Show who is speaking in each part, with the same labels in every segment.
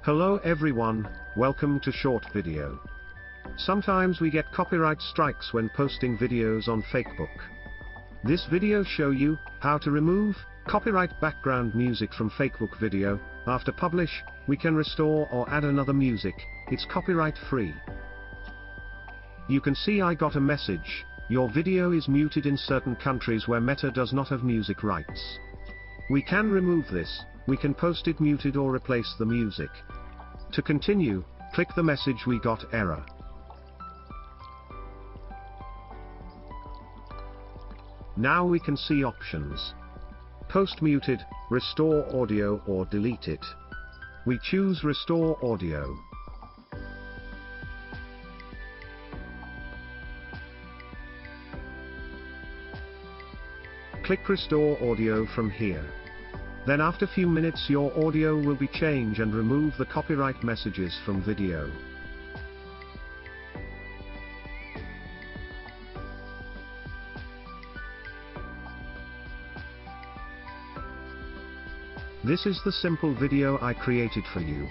Speaker 1: Hello everyone, welcome to short video. Sometimes we get copyright strikes when posting videos on Facebook. This video show you how to remove copyright background music from Facebook video. After publish, we can restore or add another music. It's copyright free. You can see I got a message. Your video is muted in certain countries where Meta does not have music rights. We can remove this. We can post it muted or replace the music. To continue, click the message we got error. Now we can see options. Post muted, restore audio or delete it. We choose restore audio. Click restore audio from here. Then after few minutes your audio will be changed and remove the copyright messages from video. This is the simple video I created for you.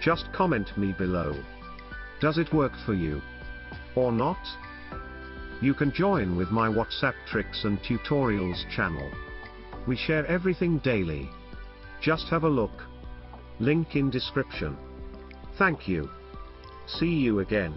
Speaker 1: Just comment me below. Does it work for you? Or not? You can join with my WhatsApp tricks and tutorials channel. We share everything daily. Just have a look. Link in description. Thank you. See you again.